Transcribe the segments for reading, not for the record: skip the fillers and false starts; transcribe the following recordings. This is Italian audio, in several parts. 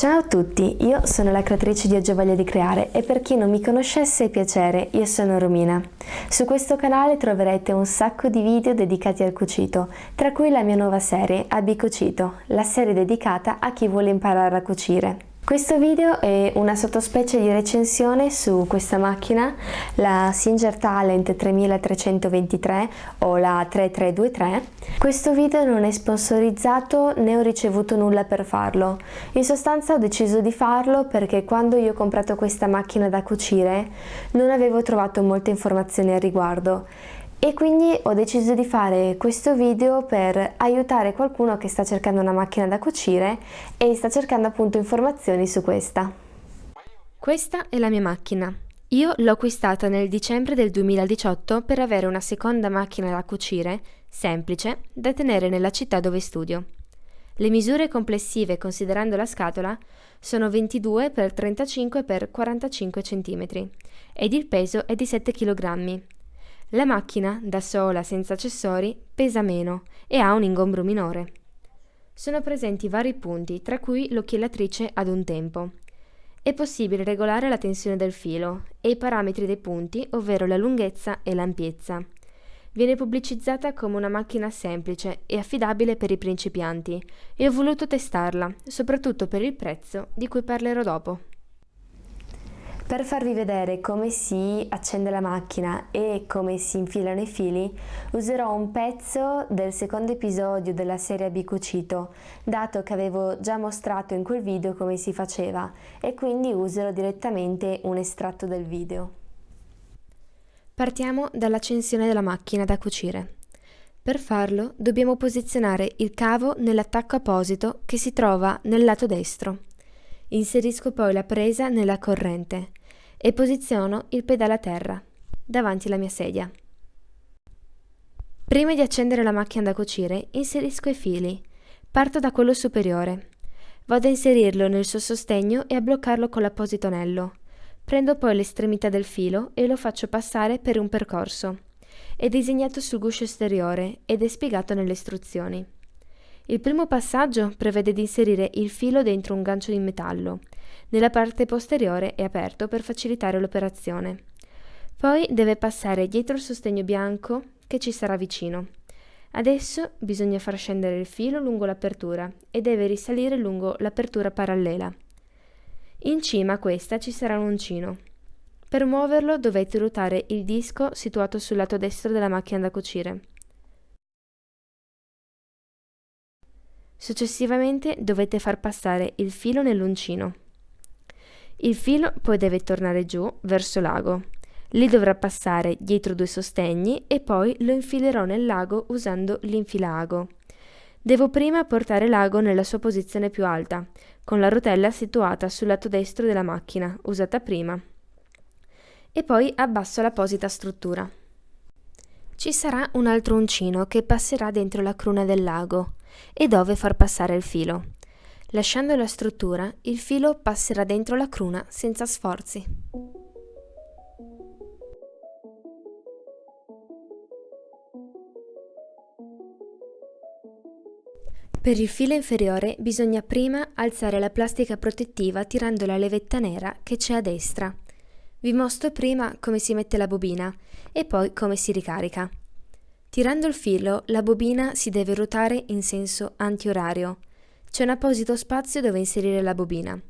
Ciao a tutti, io sono la creatrice di Oggi ho voglia di creare e per chi non mi conoscesse, piacere, io sono Romina. Su questo canale troverete un sacco di video dedicati al cucito, tra cui la mia nuova serie Abbi Cucito, la serie dedicata a chi vuole imparare a cucire. Questo video è una sottospecie di recensione su questa macchina, la Singer Talent 3323 o la 3323. Questo video non è sponsorizzato né ho ricevuto nulla per farlo. In sostanza ho deciso di farlo perché quando io ho comprato questa macchina da cucire non avevo trovato molte informazioni al riguardo. E quindi ho deciso di fare questo video per aiutare qualcuno che sta cercando una macchina da cucire e sta cercando appunto informazioni su questa. Questa è la mia macchina. Io l'ho acquistata nel dicembre del 2018 per avere una seconda macchina da cucire, semplice, da tenere nella città dove studio. Le misure complessive, considerando la scatola, sono 22 x 35 x 45 cm ed il peso è di 7 kg. La macchina, da sola, senza accessori, pesa meno e ha un ingombro minore. Sono presenti vari punti, tra cui l'occhiallatrice ad un tempo. È possibile regolare la tensione del filo e i parametri dei punti, ovvero la lunghezza e l'ampiezza. Viene pubblicizzata come una macchina semplice e affidabile per i principianti e ho voluto testarla, soprattutto per il prezzo, di cui parlerò dopo. Per farvi vedere come si accende la macchina e come si infilano i fili, userò un pezzo del secondo episodio della serie Abbi Cucito, dato che avevo già mostrato in quel video come si faceva, e quindi userò direttamente un estratto del video. Partiamo dall'accensione della macchina da cucire. Per farlo dobbiamo posizionare il cavo nell'attacco apposito che si trova nel lato destro. Inserisco poi la presa nella corrente e posiziono il pedale a terra, davanti alla mia sedia. Prima di accendere la macchina da cucire, inserisco i fili. Parto da quello superiore. Vado a inserirlo nel suo sostegno e a bloccarlo con l'apposito anello. Prendo poi l'estremità del filo e lo faccio passare per un percorso. È disegnato sul guscio esteriore ed è spiegato nelle istruzioni. Il primo passaggio prevede di inserire il filo dentro un gancio di metallo. Nella parte posteriore è aperto per facilitare l'operazione. Poi deve passare dietro il sostegno bianco che ci sarà vicino. Adesso bisogna far scendere il filo lungo l'apertura e deve risalire lungo l'apertura parallela. In cima a questa ci sarà un uncino. Per muoverlo dovete ruotare il disco situato sul lato destro della macchina da cucire. Successivamente dovete far passare il filo nell'uncino. Il filo poi deve tornare giù verso l'ago. Lì dovrà passare dietro due sostegni e poi lo infilerò nel lago usando l'infilago. Devo prima portare l'ago nella sua posizione più alta, con la rotella situata sul lato destro della macchina, usata prima. E poi abbasso l'apposita struttura. Ci sarà un altro uncino che passerà dentro la cruna del lago e dove far passare il filo. Lasciando la struttura, il filo passerà dentro la cruna senza sforzi. Per il filo inferiore bisogna prima alzare la plastica protettiva tirando la levetta nera che c'è a destra. Vi mostro prima come si mette la bobina e poi come si ricarica. Tirando il filo, la bobina si deve ruotare in senso antiorario. C'è un apposito spazio dove inserire la bobina.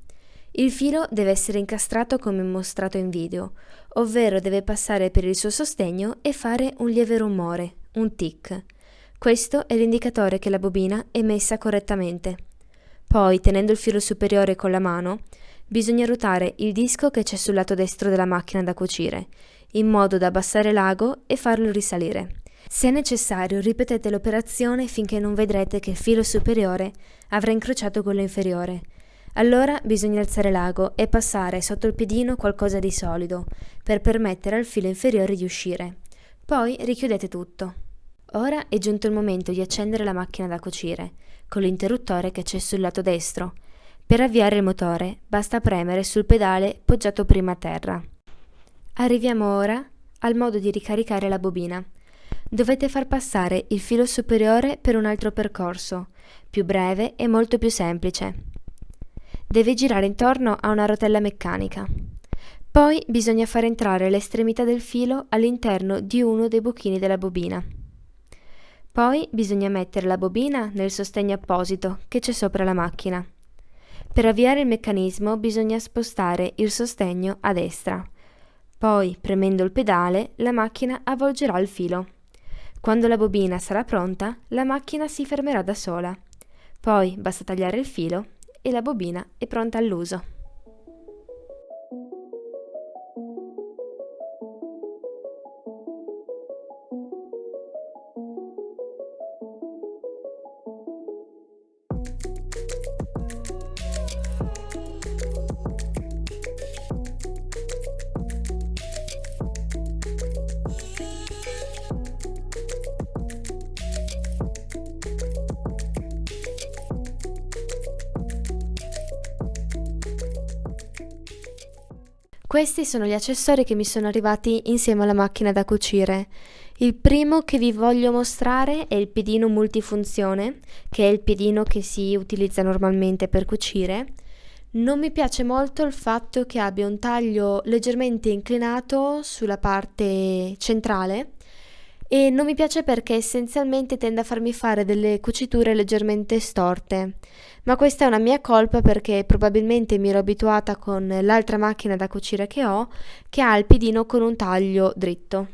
Il filo deve essere incastrato come mostrato in video, ovvero deve passare per il suo sostegno e fare un lieve rumore, un tic. Questo è l'indicatore che la bobina è messa correttamente. Poi, tenendo il filo superiore con la mano, bisogna ruotare il disco che c'è sul lato destro della macchina da cucire, in modo da abbassare l'ago e farlo risalire. Se è necessario, ripetete l'operazione finché non vedrete che il filo superiore avrà incrociato quello inferiore. Allora bisogna alzare l'ago e passare sotto il piedino qualcosa di solido per permettere al filo inferiore di uscire. Poi richiudete tutto. Ora è giunto il momento di accendere la macchina da cucire, con l'interruttore che c'è sul lato destro. Per avviare il motore basta premere sul pedale poggiato prima a terra. Arriviamo ora al modo di ricaricare la bobina. Dovete far passare il filo superiore per un altro percorso, più breve e molto più semplice. Deve girare intorno a una rotella meccanica. Poi bisogna far entrare l'estremità del filo all'interno di uno dei buchini della bobina. Poi bisogna mettere la bobina nel sostegno apposito che c'è sopra la macchina. Per avviare il meccanismo bisogna spostare il sostegno a destra. Poi, premendo il pedale, la macchina avvolgerà il filo. Quando la bobina sarà pronta, la macchina si fermerà da sola. Poi basta tagliare il filo e la bobina è pronta all'uso. Questi sono gli accessori che mi sono arrivati insieme alla macchina da cucire. Il primo che vi voglio mostrare è il piedino multifunzione, che è il piedino che si utilizza normalmente per cucire. Non mi piace molto il fatto che abbia un taglio leggermente inclinato sulla parte centrale e non mi piace perché essenzialmente tende a farmi fare delle cuciture leggermente storte. Ma questa è una mia colpa perché probabilmente mi ero abituata con l'altra macchina da cucire che ho, che ha il piedino con un taglio dritto.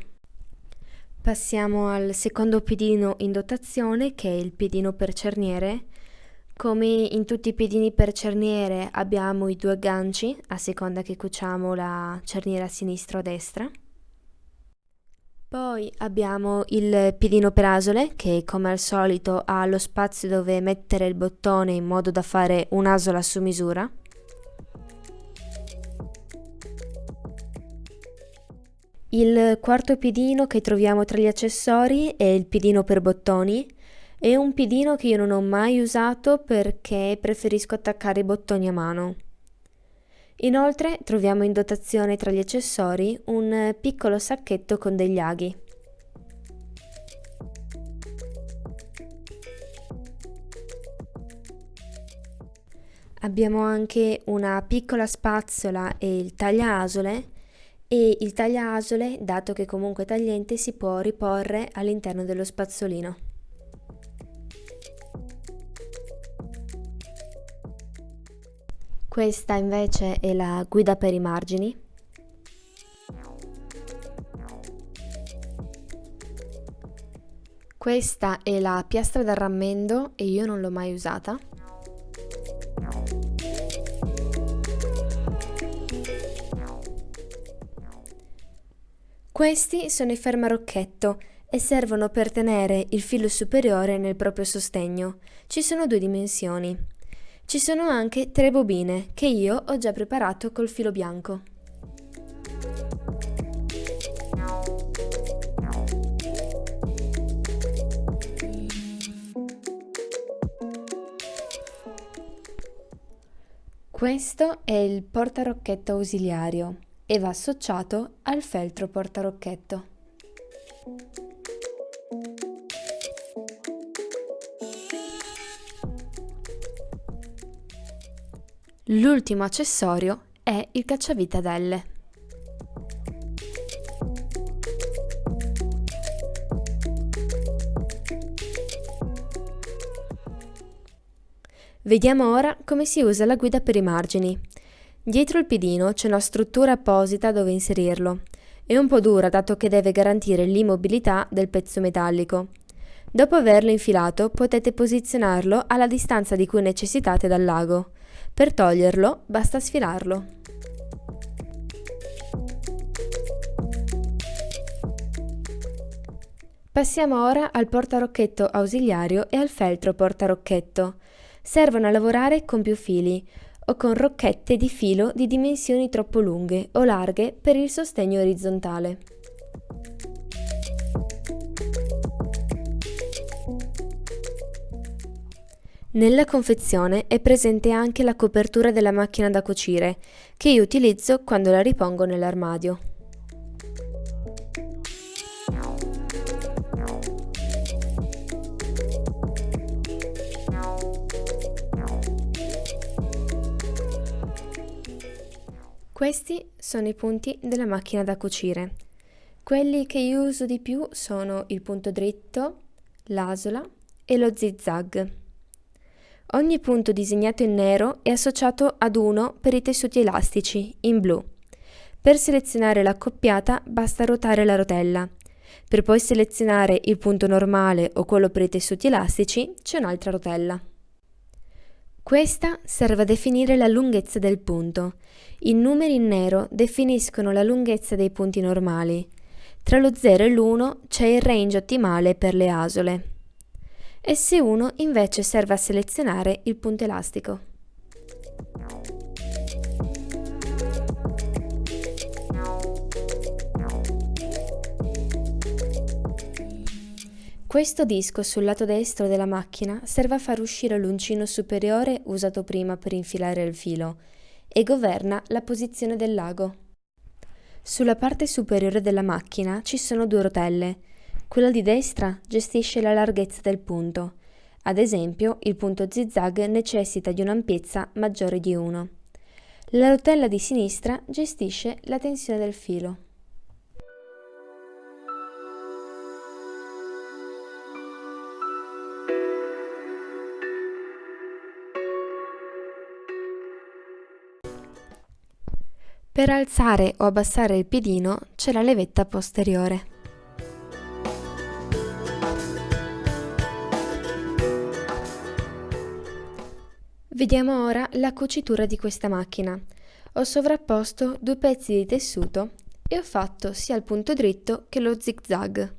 Passiamo al secondo piedino in dotazione, che è il piedino per cerniere. Come in tutti i piedini per cerniere abbiamo i due agganci a seconda che cuciamo la cerniera a sinistra o a destra. Poi abbiamo il piedino per asole che come al solito ha lo spazio dove mettere il bottone in modo da fare un'asola su misura. Il quarto piedino che troviamo tra gli accessori è il piedino per bottoni. È un piedino che io non ho mai usato perché preferisco attaccare i bottoni a mano. Inoltre troviamo in dotazione tra gli accessori un piccolo sacchetto con degli aghi. Abbiamo anche una piccola spazzola e il tagliaasole, e il tagliaasole, dato che comunque è tagliente, si può riporre all'interno dello spazzolino. Questa invece è la guida per i margini. Questa è la piastra da rammendo e io non l'ho mai usata. Questi sono i fermarocchetto e servono per tenere il filo superiore nel proprio sostegno. Ci sono due dimensioni. Ci sono anche 3 bobine che io ho già preparato col filo bianco. Questo è il portarocchetto ausiliario e va associato al feltro portarocchetto. L'ultimo accessorio è il cacciavitadelle. Vediamo ora come si usa la guida per i margini. Dietro il piedino c'è una struttura apposita dove inserirlo. È un po' dura dato che deve garantire l'immobilità del pezzo metallico. Dopo averlo infilato potete posizionarlo alla distanza di cui necessitate dal lago. Per toglierlo basta sfilarlo. Passiamo ora al portarocchetto ausiliario e al feltro portarocchetto. Servono a lavorare con più fili o con rocchette di filo di dimensioni troppo lunghe o larghe per il sostegno orizzontale. Nella confezione è presente anche la copertura della macchina da cucire, che io utilizzo quando la ripongo nell'armadio. Questi sono i punti della macchina da cucire. Quelli che io uso di più sono il punto dritto, l'asola e lo zig-zag. Ogni punto disegnato in nero è associato ad uno per i tessuti elastici, in blu. Per selezionare l'accoppiata basta ruotare la rotella. Per poi selezionare il punto normale o quello per i tessuti elastici c'è un'altra rotella. Questa serve a definire la lunghezza del punto. I numeri in nero definiscono la lunghezza dei punti normali. Tra lo 0 e l'1 c'è il range ottimale per le asole. S1 invece serve a selezionare il punto elastico. Questo disco sul lato destro della macchina serve a far uscire l'uncino superiore usato prima per infilare il filo e governa la posizione del lago. Sulla parte superiore della macchina ci sono due rotelle. Quella di destra gestisce la larghezza del punto. Ad esempio, il punto zig-zag necessita di un'ampiezza maggiore di 1. La rotella di sinistra gestisce la tensione del filo. Per alzare o abbassare il piedino c'è la levetta posteriore. Vediamo ora la cucitura di questa macchina. Ho sovrapposto due pezzi di tessuto e ho fatto sia il punto dritto che lo zig-zag.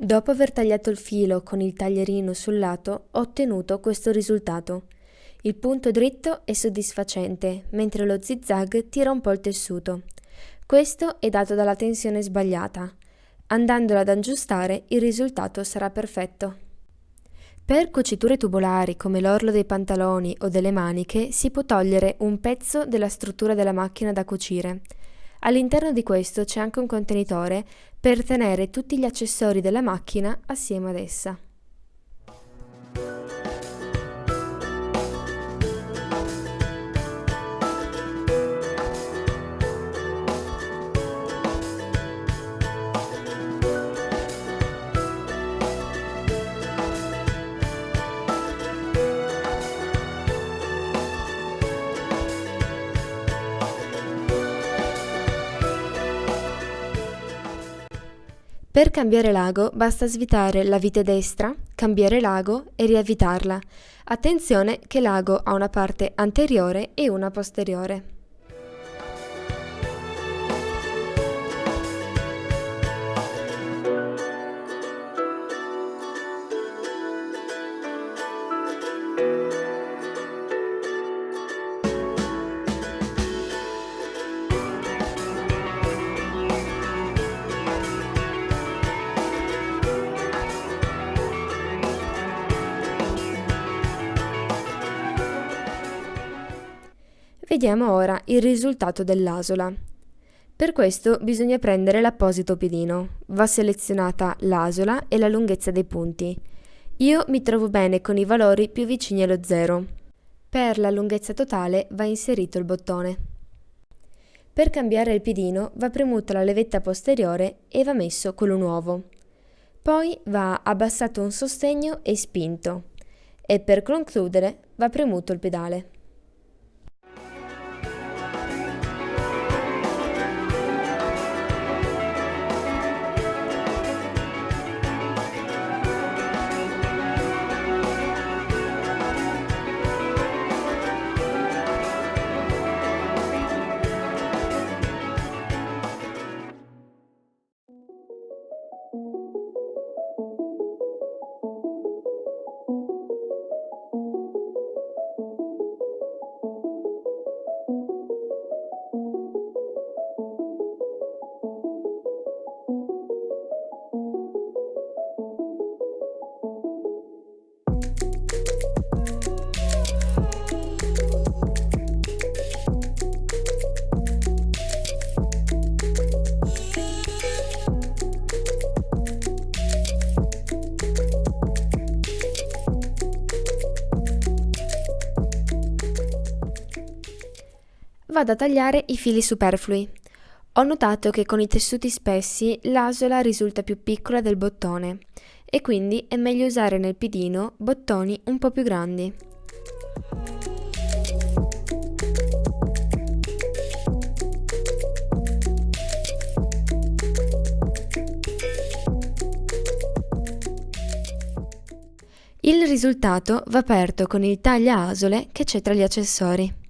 Dopo aver tagliato il filo con il taglierino sul lato, ho ottenuto questo risultato. Il punto dritto è soddisfacente, mentre lo zig-zag tira un po' il tessuto. Questo è dato dalla tensione sbagliata. Andandola ad aggiustare, il risultato sarà perfetto. Per cuciture tubolari come l'orlo dei pantaloni o delle maniche si può togliere un pezzo della struttura della macchina da cucire. All'interno di questo c'è anche un contenitore per tenere tutti gli accessori della macchina assieme ad essa. Per cambiare l'ago basta svitare la vite destra, cambiare l'ago e riavvitarla. Attenzione che l'ago ha una parte anteriore e una posteriore. Vediamo ora il risultato dell'asola. Per questo bisogna prendere l'apposito piedino. Va selezionata l'asola e la lunghezza dei punti. Io mi trovo bene con i valori più vicini allo 0. Per la lunghezza totale va inserito il bottone. Per cambiare il piedino va premuta la levetta posteriore e va messo quello nuovo. Poi va abbassato un sostegno e spinto. E per concludere va premuto il pedale. Vado a tagliare i fili superflui. Ho notato che con i tessuti spessi l'asola risulta più piccola del bottone e quindi è meglio usare nel piedino bottoni un po' più grandi. Il risultato va aperto con il taglia-asole che c'è tra gli accessori.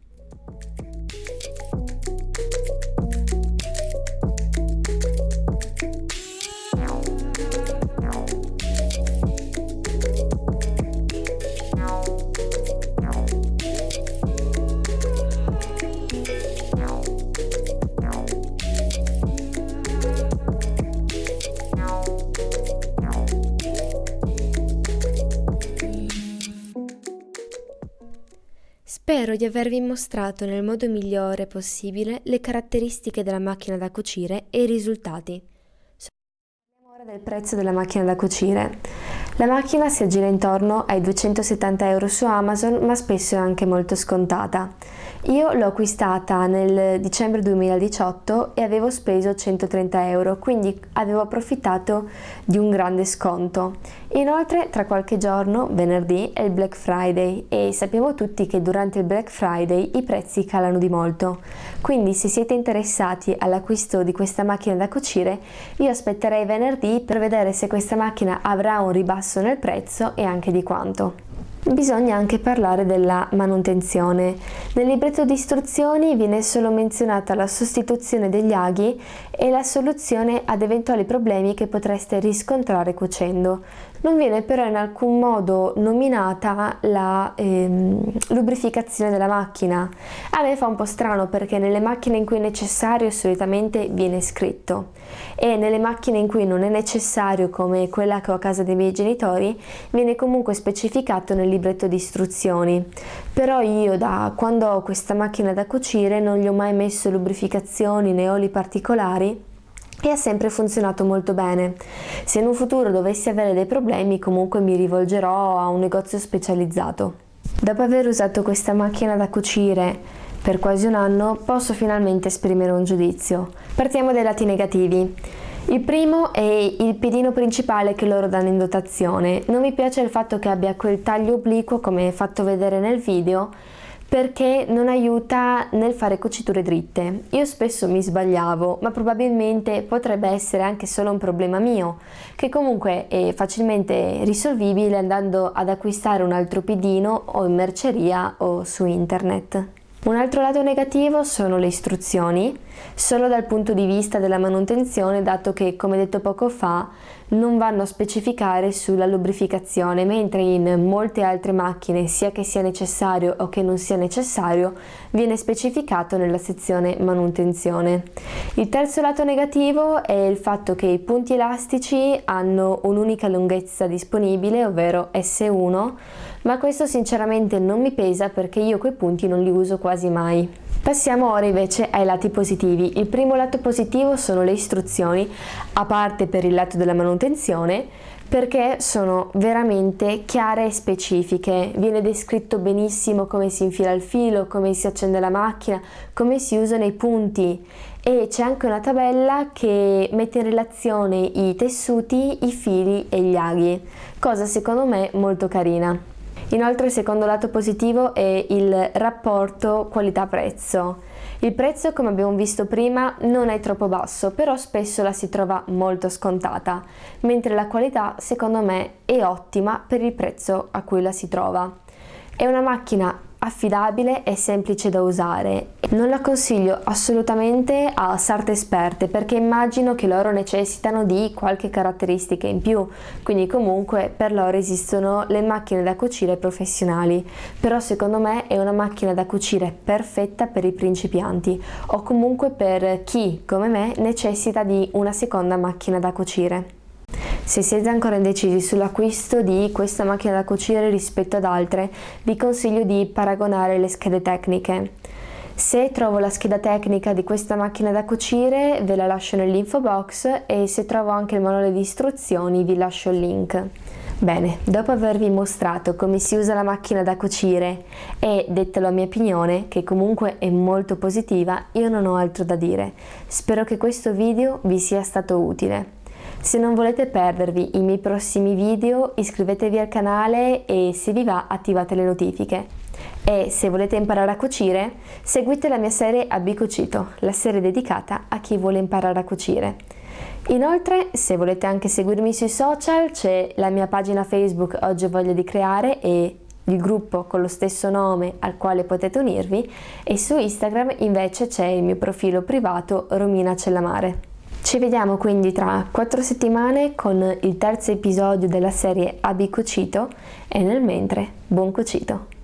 Spero di avervi mostrato nel modo migliore possibile le caratteristiche della macchina da cucire e i risultati. Parliamo ora del prezzo della macchina da cucire. La macchina si aggira intorno ai 270 euro su Amazon, ma spesso è anche molto scontata. Io l'ho acquistata nel dicembre 2018 e avevo speso 130 euro, quindi avevo approfittato di un grande sconto. Inoltre, tra qualche giorno, venerdì, è il Black Friday e sappiamo tutti che durante il Black Friday i prezzi calano di molto. Quindi, se siete interessati all'acquisto di questa macchina da cucire, io aspetterei venerdì per vedere se questa macchina avrà un ribasso nel prezzo e anche di quanto. Bisogna anche parlare della manutenzione. Nel libretto di istruzioni viene solo menzionata la sostituzione degli aghi e la soluzione ad eventuali problemi che potreste riscontrare cuocendo. Non viene però in alcun modo nominata la lubrificazione della macchina. A me fa un po' strano perché nelle macchine in cui è necessario solitamente viene scritto e nelle macchine in cui non è necessario, come quella che ho a casa dei miei genitori, viene comunque specificato nel libretto di istruzioni. Però io da quando ho questa macchina da cucire non gli ho mai messo lubrificazioni né oli particolari e ha sempre funzionato molto bene. Se in un futuro dovessi avere dei problemi, comunque mi rivolgerò a un negozio specializzato. Dopo aver usato questa macchina da cucire per quasi un anno, posso finalmente esprimere un giudizio. Partiamo dai lati negativi. Il primo è il piedino principale che loro danno in dotazione. Non mi piace il fatto che abbia quel taglio obliquo come fatto vedere nel video, perché non aiuta nel fare cuciture dritte. Io spesso mi sbagliavo, ma probabilmente potrebbe essere anche solo un problema mio, che comunque è facilmente risolvibile andando ad acquistare un altro piedino o in merceria o su internet. Un altro lato negativo sono le istruzioni, solo dal punto di vista della manutenzione, dato che, come detto poco fa, non vanno a specificare sulla lubrificazione, mentre in molte altre macchine, sia che sia necessario o che non sia necessario, viene specificato nella sezione manutenzione. Il terzo lato negativo è il fatto che i punti elastici hanno un'unica lunghezza disponibile, ovvero S1, ma questo sinceramente non mi pesa perché io quei punti non li uso quasi mai. Passiamo ora invece ai lati positivi. Il primo lato positivo sono le istruzioni, a parte per il lato della manutenzione, perché sono veramente chiare e specifiche. Viene descritto benissimo come si infila il filo, come si accende la macchina, come si usano i punti e c'è anche una tabella che mette in relazione i tessuti, i fili e gli aghi, cosa secondo me molto carina. Inoltre il secondo lato positivo è il rapporto qualità-prezzo. Il prezzo, come abbiamo visto prima, non è troppo basso, però spesso la si trova molto scontata, mentre la qualità secondo me è ottima per il prezzo a cui la si trova. È una macchina affidabile e semplice da usare. Non la consiglio assolutamente a sarte esperte perché immagino che loro necessitano di qualche caratteristica in più, quindi comunque per loro esistono le macchine da cucire professionali, però secondo me è una macchina da cucire perfetta per i principianti o comunque per chi come me necessita di una seconda macchina da cucire. Se siete ancora indecisi sull'acquisto di questa macchina da cucire rispetto ad altre, vi consiglio di paragonare le schede tecniche. Se trovo la scheda tecnica di questa macchina da cucire ve la lascio nell'info box e se trovo anche il manuale di istruzioni vi lascio il link. Bene, dopo avervi mostrato come si usa la macchina da cucire e detta la mia opinione, che comunque è molto positiva, io non ho altro da dire. Spero che questo video vi sia stato utile. Se non volete perdervi i miei prossimi video, iscrivetevi al canale e se vi va attivate le notifiche. E se volete imparare a cucire, seguite la mia serie Abbi Cucito, la serie dedicata a chi vuole imparare a cucire. Inoltre, se volete anche seguirmi sui social, c'è la mia pagina Facebook Oggi ho voglia di creare e il gruppo con lo stesso nome al quale potete unirvi, e su Instagram invece c'è il mio profilo privato Romina Cellamare. Ci vediamo quindi tra 4 settimane con il terzo episodio della serie Abbi Cucito e nel mentre buon cucito!